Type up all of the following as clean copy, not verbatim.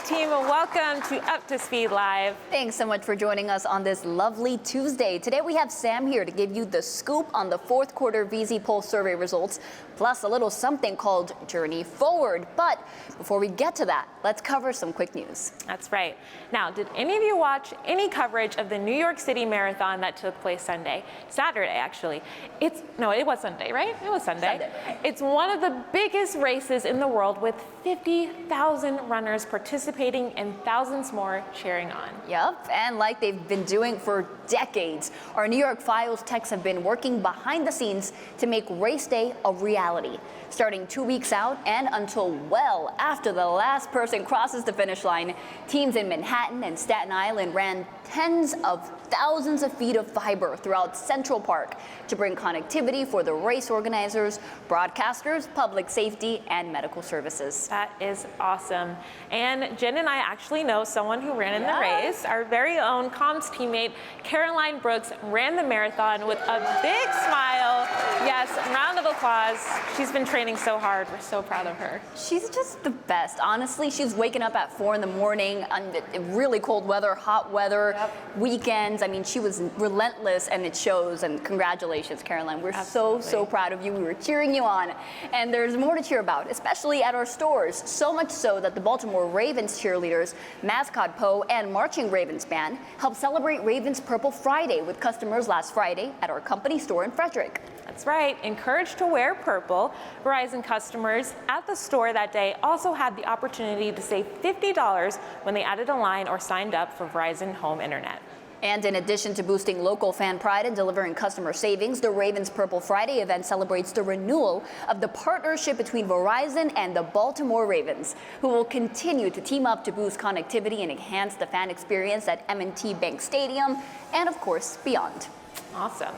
team, and welcome to Up to Speed Live. Thanks so much for joining us on this lovely Tuesday. Today we have Sam here to give you the scoop on the fourth quarter VZPulse survey results, plus a little something called Journey Forward. But before we get to that, let's cover some quick news. That's right. Now, did any of you watch any coverage of the New York City Marathon that took place Saturday, actually? It was Sunday, right? It was Sunday. It's one of the biggest races in the world with 50,000 runners participating and thousands more cheering on. Yep, and like they've been doing for decades, our New York Files techs have been working behind the scenes to make race day a reality. Starting 2 weeks out and until well after the last person crosses the finish line, teams in Manhattan and Staten Island ran tens of thousands of feet of fiber throughout Central Park to bring connectivity for the race organizers, broadcasters, public safety, and medical services. That is awesome. And Jen and I actually know someone who ran in the race. Our very own comms teammate, Caroline Brooks, ran the marathon with a big smile. Yes, round of applause. She's been training so hard. We're so proud of her. She's just the best. Honestly, she's waking up at 4 in the morning under really cold weather, hot weather, weekends. I mean, she was relentless, and it shows. And congratulations, Caroline. We're so proud of you. We were cheering you on. And there's more to cheer about, especially at our stores. So much so that the Baltimore Ravens cheerleaders, mascot Poe, and marching Ravens band helped celebrate Ravens Purple Friday with customers last Friday at our company store in Frederick. That's right. Encouraged to wear purple, Verizon customers at the store that day also had the opportunity to save $50 when they added a line or signed up for Verizon Home Internet. And in addition to boosting local fan pride and delivering customer savings, the Ravens Purple Friday event celebrates the renewal of the partnership between Verizon and the Baltimore Ravens, who will continue to team up to boost connectivity and enhance the fan experience at M&T Bank Stadium and, of course, beyond. Awesome.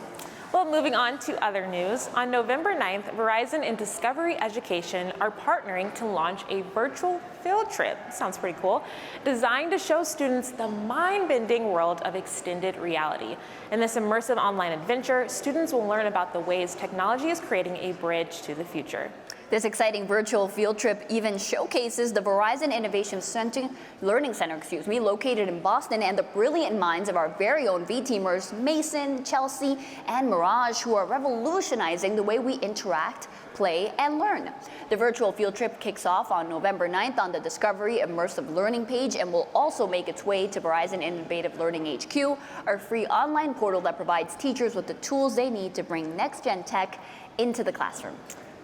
Well, moving on to other news, on November 9th, Verizon and Discovery Education are partnering to launch a virtual field trip. Sounds pretty cool. Designed to show students the mind-bending world of extended reality. In this immersive online adventure, students will learn about the ways technology is creating a bridge to the future. This exciting virtual field trip even showcases the Verizon Innovation Learning Center, located in Boston, and the brilliant minds of our very own V-teamers, Mason, Chelsea, and Mirage, who are revolutionizing the way we interact, play, and learn. The virtual field trip kicks off on November 9th on the Discovery Immersive Learning page and will also make its way to Verizon Innovative Learning HQ, our free online portal that provides teachers with the tools they need to bring next-gen tech into the classroom.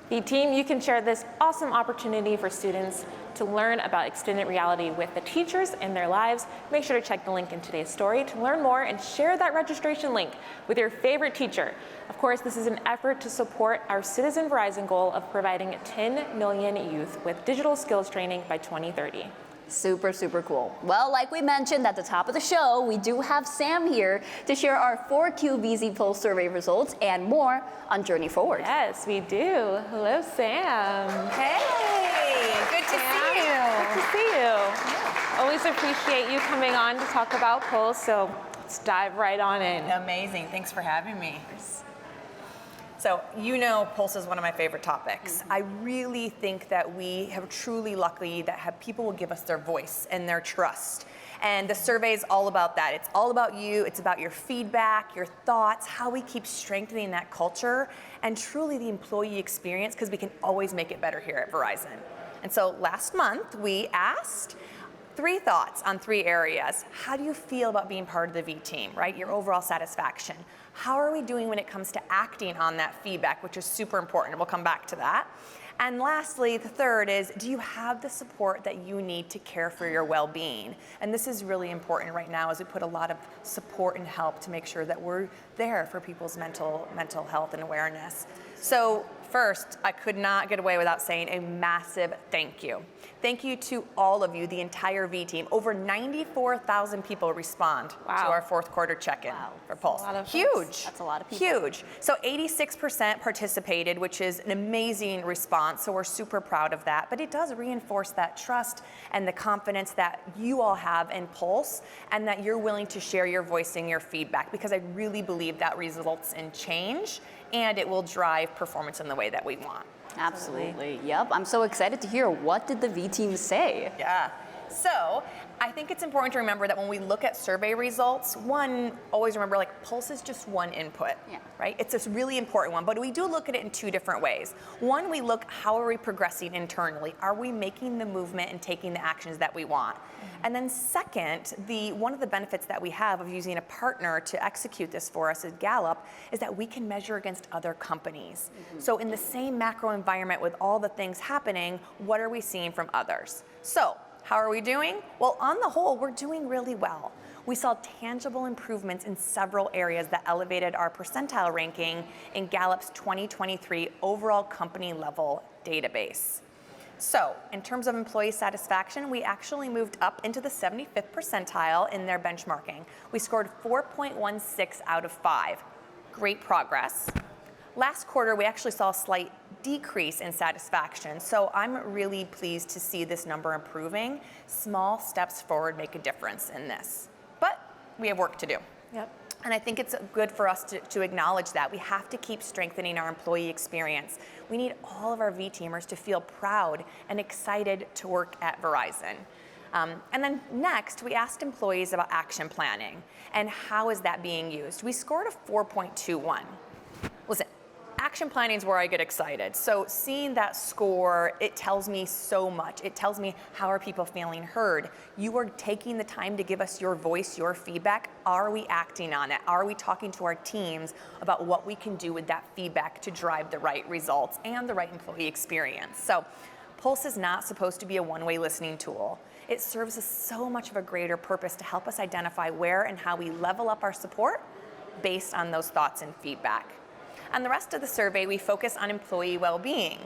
V-Team, you can share this awesome opportunity for students to learn about extended reality with the teachers in their lives. Make sure to check the link in today's story to learn more and share that registration link with your favorite teacher. Of course, this is an effort to support our Citizen Verizon goal of providing 10 million youth with digital skills training by 2030. Super cool. Well, like we mentioned at the top of the show, we do have Sam here to share our 4Q VZPulse survey results and more on Journey Forward. Yes, we do. Hello, Sam. Hey, good to see you. Good to see you. Yeah. Always appreciate you coming on to talk about Pulse, so let's dive right on in. Amazing. Thanks for having me. So, Pulse is one of my favorite topics. I really think that we have truly lucky that people will give us their voice and their trust. And the survey is all about that. It's all about you. It's about your feedback, your thoughts, how we keep strengthening that culture, and truly the employee experience, because we can always make it better here at Verizon. And so last month, we asked 3 thoughts on 3 areas. How do you feel about being part of the V team, right? Your overall satisfaction. How are we doing when it comes to acting on that feedback, which is super important. We'll come back to that. And lastly, the third is, do you have the support that you need to care for your well-being? And this is really important right now as we put a lot of support and help to make sure that we're there for people's mental health and awareness. So first, I could not get away without saying a massive thank you. Thank you to all of you, the entire V team. Over 94,000 people respond to our fourth quarter check-in for Pulse. Huge. That's a lot of people. Huge. So 86% participated, which is an amazing response. So we're super proud of that. But it does reinforce that trust and the confidence that you all have in Pulse, and that you're willing to share your voice and your feedback, because I really believe that results in change, and it will drive performance in the way that we want. Absolutely. Yep. I'm so excited to hear, what did the V team say? Yeah. So I think it's important to remember that when we look at survey results, one, always remember like Pulse is just one input, right? It's a really important one, but we do look at it in two different ways. One, we look, how are we progressing internally? Are we making the movement and taking the actions that we want? And then second, one of the benefits that we have of using a partner to execute this for us at Gallup is that we can measure against other companies. So in the same macro environment with all the things happening, what are we seeing from others? So how are we doing? Well, on the whole, we're doing really well. We saw tangible improvements in several areas that elevated our percentile ranking in Gallup's 2023 overall company level database. So in terms of employee satisfaction, we actually moved up into the 75th percentile in their benchmarking. We scored 4.16 out of 5. Great progress. Last quarter, we actually saw a slight decrease in satisfaction, so I'm really pleased to see this number improving. Small steps forward make a difference in this, but we have work to do. Yep. And I think it's good for us to acknowledge that. We have to keep strengthening our employee experience. We need all of our V-teamers to feel proud and excited to work at Verizon. And then next, we asked employees about action planning and how is that being used. We scored a 4.21. Listen, action planning is where I get excited. So seeing that score, it tells me so much. It tells me how are people feeling heard. You are taking the time to give us your voice, your feedback. Are we acting on it? Are we talking to our teams about what we can do with that feedback to drive the right results and the right employee experience? So Pulse is not supposed to be a one-way listening tool. It serves us so much of a greater purpose to help us identify where and how we level up our support based on those thoughts and feedback. And the rest of the survey, we focus on employee well-being,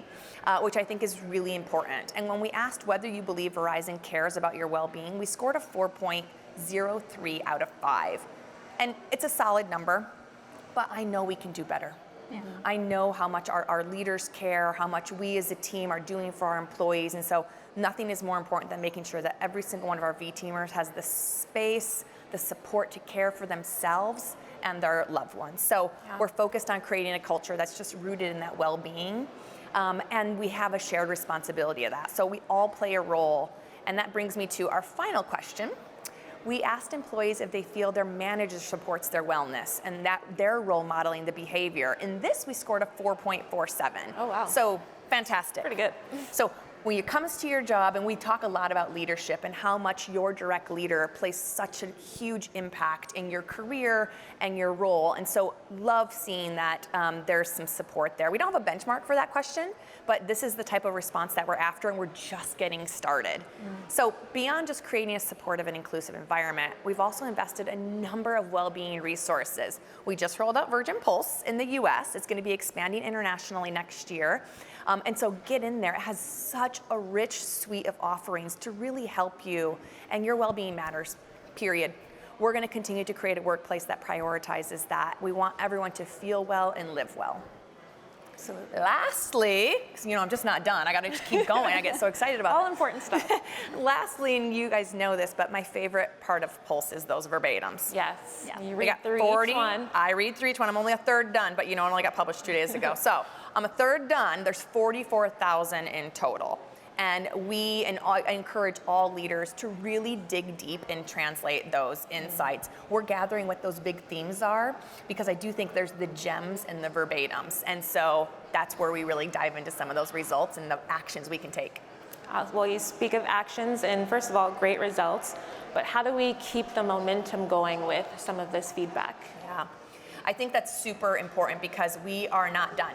which I think is really important. And when we asked whether you believe Verizon cares about your well-being, we scored a 4.03 out of 5. And it's a solid number, but I know we can do better. I know how much our leaders care, how much we as a team are doing for our employees, and so nothing is more important than making sure that every single one of our V-teamers has the space, the support to care for themselves and their loved ones. So we're focused on creating a culture that's just rooted in that well-being, and we have a shared responsibility of that. So we all play a role, and that brings me to our final question. We asked employees if they feel their manager supports their wellness and that they're role modeling the behavior. In this, we scored a 4.47. Oh, wow. So fantastic. Pretty good. So when it comes to your job, and we talk a lot about leadership and how much your direct leader plays such a huge impact in your career and your role. And so love seeing that there's some support there. We don't have a benchmark for that question, but this is the type of response that we're after, and we're just getting started. So beyond just creating a supportive and inclusive environment, we've also invested a number of well-being resources. We just rolled out VZPulse in the US. It's going to be expanding internationally next year. And so get in there. It has such a rich suite of offerings to really help you, and your well-being matters, period. We're going to continue to create a workplace that prioritizes that. We want everyone to feel well and live well. So lastly, 'cause, I'm just not done. I got to just keep going. I get so excited about All this. important stuff. Lastly, and you guys know this, but my favorite part of Pulse is those verbatims. Yes. Yeah. You We read got through 40. each one. I read through each one. I'm only a third done, but it only got published 2 days ago. So I'm a third done. There's 44,000 in total. And I encourage all leaders to really dig deep and translate those insights. We're gathering what those big themes are, because I do think there's the gems and the verbatims. And so that's where we really dive into some of those results and the actions we can take. Well, you speak of actions, and first of all, great results, but how do we keep the momentum going with some of this feedback? Yeah, I think that's super important, because we are not done.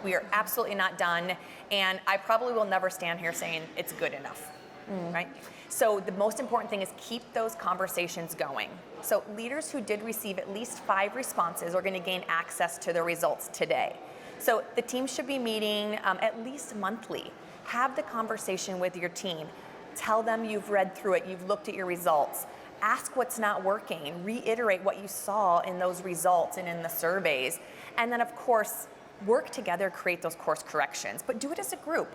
We are absolutely not done, and I probably will never stand here saying it's good enough, right? So the most important thing is keep those conversations going. So leaders who did receive at least 5 responses are going to gain access to the results today. So the team should be meeting at least monthly. Have the conversation with your team. Tell them you've read through it, you've looked at your results. Ask what's not working. Reiterate what you saw in those results and in the surveys. And then, of course, work together, create those course corrections, but do it as a group.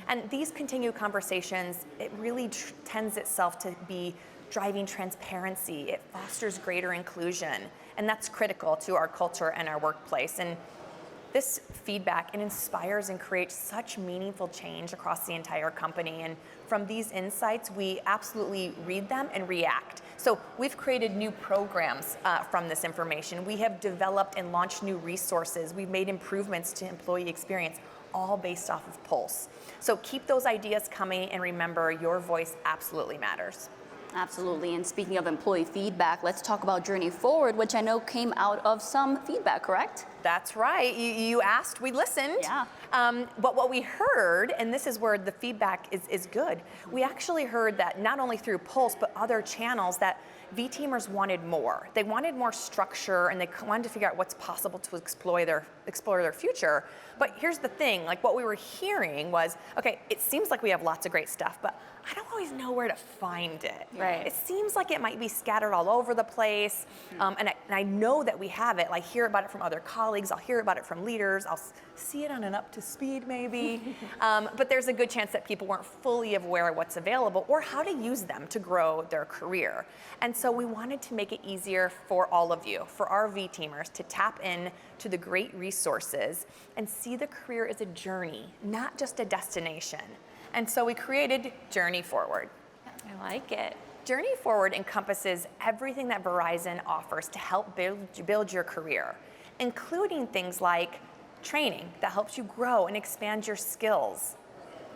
And these continued conversations, it really tends itself to be driving transparency. It fosters greater inclusion, and that's critical to our culture and our workplace. And This feedback, it inspires and creates such meaningful change across the entire company. And from these insights, we absolutely read them and react. So we've created new programs from this information. We have developed and launched new resources. We've made improvements to employee experience, all based off of Pulse. So keep those ideas coming, and remember, your voice absolutely matters. Absolutely. And speaking of employee feedback, let's talk about Journey Forward, which I know came out of some feedback, correct? That's right. You asked, we listened. Yeah. But what we heard, and this is where the feedback is good, we actually heard that not only through Pulse, but other channels, that V-teamers wanted more. They wanted more structure, and they wanted to figure out what's possible to explore their future. But here's the thing, like what we were hearing was, okay, it seems like we have lots of great stuff, but I don't always know where to find it. Right. It seems like it might be scattered all over the place, and I know that we have it. I hear about it from other colleagues, I'll hear about it from leaders, I'll see it on an up to speed maybe, but there's a good chance that people weren't fully aware of what's available or how to use them to grow their career. And so we wanted to make it easier for all of you, for our V-teamers, to tap in to the great resources and see the career as a journey, not just a destination. And so we created Journey Forward. I like it. Journey Forward encompasses everything that Verizon offers to help build your career, including things like training that helps you grow and expand your skills,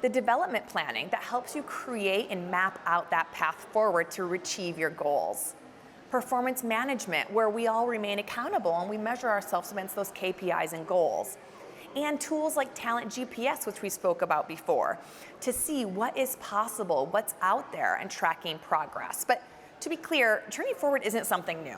the development planning that helps you create and map out that path forward to achieve your goals, performance management, where we all remain accountable and we measure ourselves against those KPIs and goals, and tools like Talent GPS, which we spoke about before, to see what is possible, what's out there, and tracking progress. But to be clear, Journey Forward isn't something new,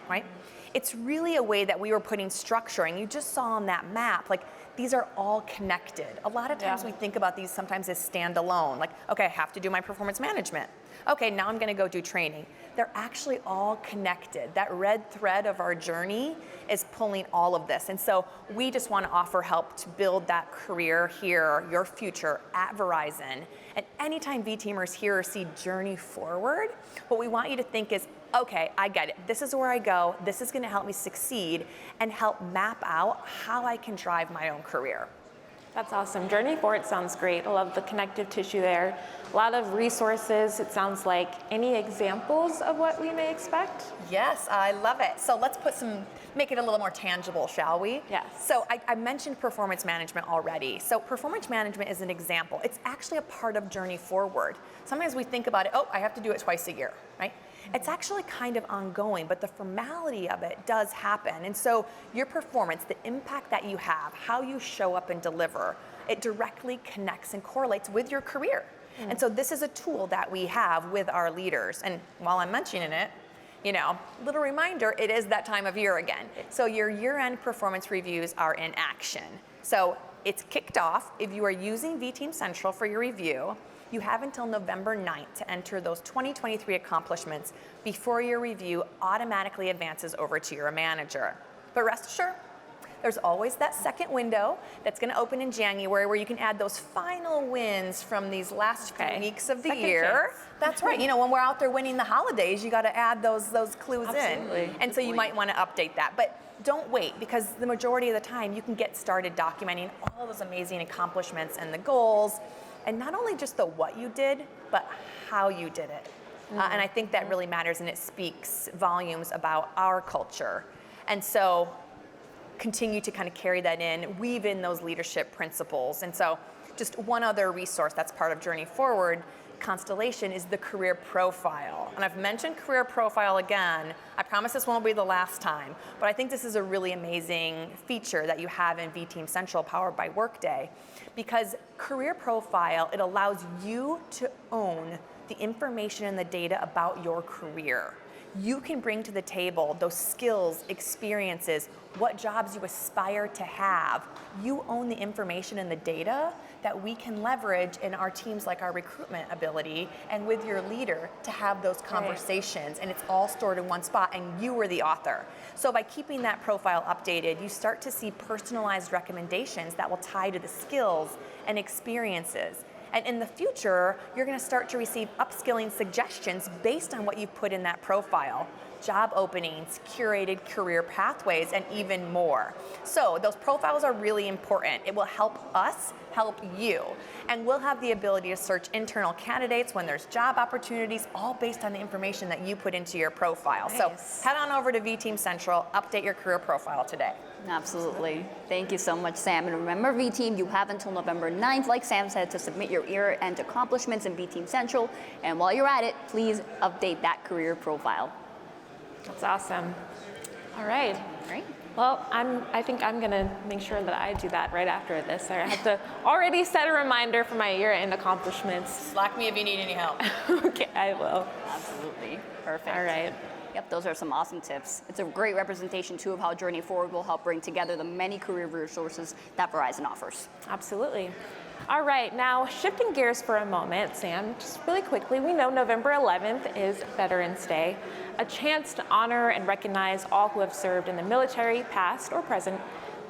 right? It's really a way that we were putting structure, and you just saw on that map, like, these are all connected. A lot of times we think about these sometimes as standalone, like, okay, I have to do my performance management. Okay, now I'm gonna go do training. They're actually all connected. That red thread of our journey is pulling all of this. And so we just wanna offer help to build that career here, your future at Verizon. And anytime V-teamers hear or see Journey Forward, what we want you to think is, okay, I get it. This is where I go. This is gonna help me succeed and help map out how I can drive my own career. That's awesome. Journey Forward sounds great. I love the connective tissue there. A lot of resources, it sounds like. Any examples of what we may expect? Yes, I love it. So let's make it a little more tangible, shall we? Yes. So I mentioned performance management already. So performance management is an example. It's actually a part of Journey Forward. Sometimes we think about it, oh, I have to do it twice a year, right? It's actually kind of ongoing, but the formality of it does happen. And so your performance, the impact that you have, how you show up and deliver, it directly connects and correlates with your career. And so this is a tool that we have with our leaders. And while I'm mentioning it, little reminder, it is that time of year again. So your year-end performance reviews are in action. So it's kicked off. If you are using V-Team Central for your review, you have until November 9th to enter those 2023 accomplishments before your review automatically advances over to your manager. But rest assured, there's always that second window that's going to open in January where you can add those final wins from these last few weeks of the year. Chance. That's right. When we're out there winning the holidays, you got to add those clues Absolutely. in. And so you might want to update that. But don't wait, because the majority of the time you can get started documenting all those amazing accomplishments and the goals. And not only just the what you did, but how you did it. And I think that really matters, and it speaks volumes about our culture. And so continue to kind of carry that in, weave in those leadership principles. And so just one other resource that's part of Journey Forward Constellation is the career profile. And I've mentioned career profile again. I promise this won't be the last time, but I think this is a really amazing feature that you have in V-Team Central powered by Workday, because career profile, it allows you to own the information and the data about your career. You can bring to the table those skills, experiences, what jobs you aspire to have. You own the information and the data that we can leverage in our teams, like our recruitment ability, and with your leader to have those conversations. And it's all stored in one spot, and you are the author. So by keeping that profile updated, you start to see personalized recommendations that will tie to the skills and experiences. And in the future, you're going to start to receive upskilling suggestions based on what you put in that profile. Job openings, curated career pathways, and even more. So those profiles are really important. It will help us help you. And we'll have the ability to search internal candidates when there's job opportunities, all based on the information that you put into your profile. Nice. So head on over to V-Team Central, update your career profile today. Absolutely. Thank you so much, Sam. And remember, V-Team, you have until November 9th, like Sam said, to submit your year-end accomplishments in V-Team Central. And while you're at it, please update that career profile. That's awesome. All right. Right? Well, I think I'm gonna make sure that I do that right after this. I have to already set a reminder for my year-end accomplishments. Slack me if you need any help. Okay, I will. Absolutely. Perfect. All right. Yep, those are some awesome tips. It's a great representation, too, of how Journey Forward will help bring together the many career resources that Verizon offers. Absolutely. All right, now shifting gears for a moment, Sam, just really quickly, we know November 11th is Veterans Day, a chance to honor and recognize all who have served in the military, past or present.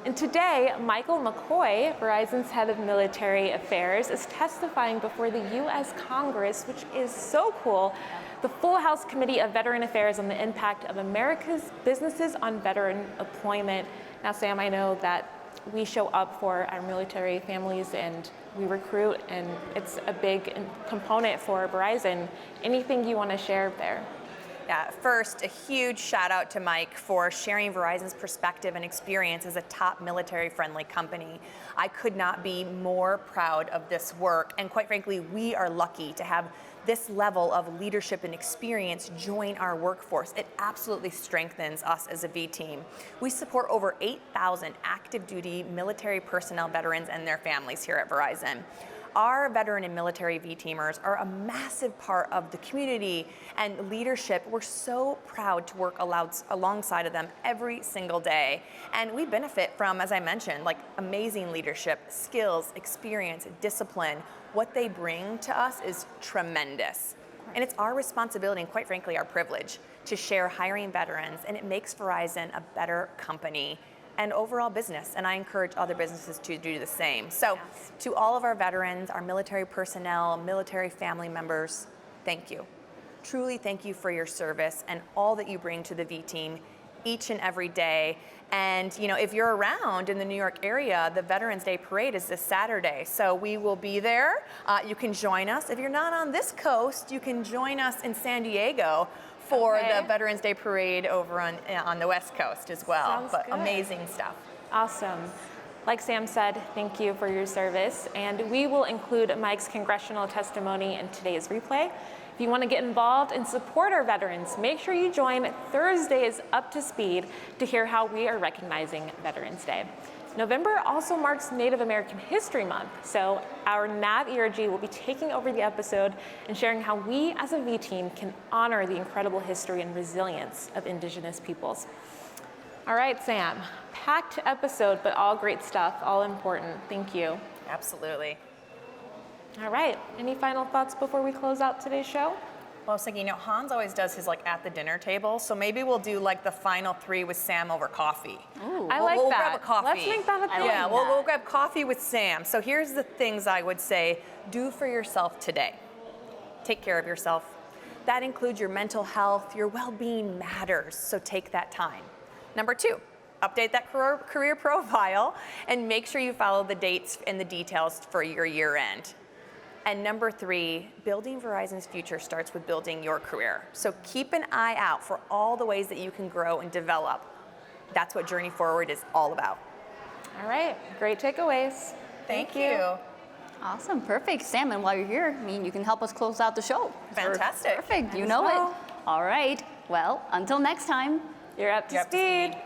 And today, Michael McCoy, Verizon's head of military affairs, is testifying before the U.S. Congress, which is so cool, the Full House Committee of Veteran Affairs on the impact of America's businesses on veteran employment. Now, Sam, I know that we show up for our military families and we recruit, and it's a big component for Verizon. Anything you want to share there? Yeah, first, a huge shout out to Mike for sharing Verizon's perspective and experience as a top military-friendly company. I could not be more proud of this work, and quite frankly, we are lucky to have this level of leadership and experience join our workforce. It absolutely strengthens us as a V team. We support over 8,000 active duty military personnel veterans and their families here at Verizon. Our veteran and military V-teamers are a massive part of the community and leadership. We're so proud to work alongside of them every single day. And we benefit from, as I mentioned, like amazing leadership, skills, experience, discipline. What they bring to us is tremendous. And it's our responsibility and quite frankly, our privilege to share hiring veterans, and it makes Verizon a better company and overall business, and I encourage other businesses to do the same. So to all of our veterans, our military personnel, military family members, thank you. Truly thank you for your service and all that you bring to the V team each and every day. And you know, if you're around in the New York area, the Veterans Day Parade is this Saturday, so we will be there. You can join us. If you're not on this coast, you can join us in San Diego for the Veterans Day Parade over on the West Coast as well. Sounds but good. Amazing stuff. Awesome. Like Sam said, thank you for your service, and we will include Mike's congressional testimony in today's replay. If you want to get involved and support our veterans, make sure you join Thursday's Up to Speed to hear how we are recognizing Veterans Day. November also marks Native American History Month, so our NAV ERG will be taking over the episode and sharing how we as a V team can honor the incredible history and resilience of Indigenous peoples. All right, Sam, packed episode, but all great stuff, all important. Thank you. Absolutely. All right, any final thoughts before we close out today's show? Well, I was thinking, you know, Hans always does his like at the dinner table, so maybe we'll do like the final three with Sam over coffee. Ooh. I like we'll that. grab a coffee. Let's make that a thing. Yeah, we'll grab coffee with Sam. So here's the things I would say, do for yourself today. Take care of yourself. That includes your mental health, your well-being matters, so take that time. Number 2, update that career profile and make sure you follow the dates and the details for your year end. And number 3, building Verizon's future starts with building your career. So keep an eye out for all the ways that you can grow and develop. That's what Journey Forward is all about. All right, great takeaways. Thank you. Awesome, perfect. Sam, and while you're here, I mean, you can help us close out the show. Fantastic. Perfect, you Might as know well. it. All right, well, until next time. You're up to You're up to speed. speed.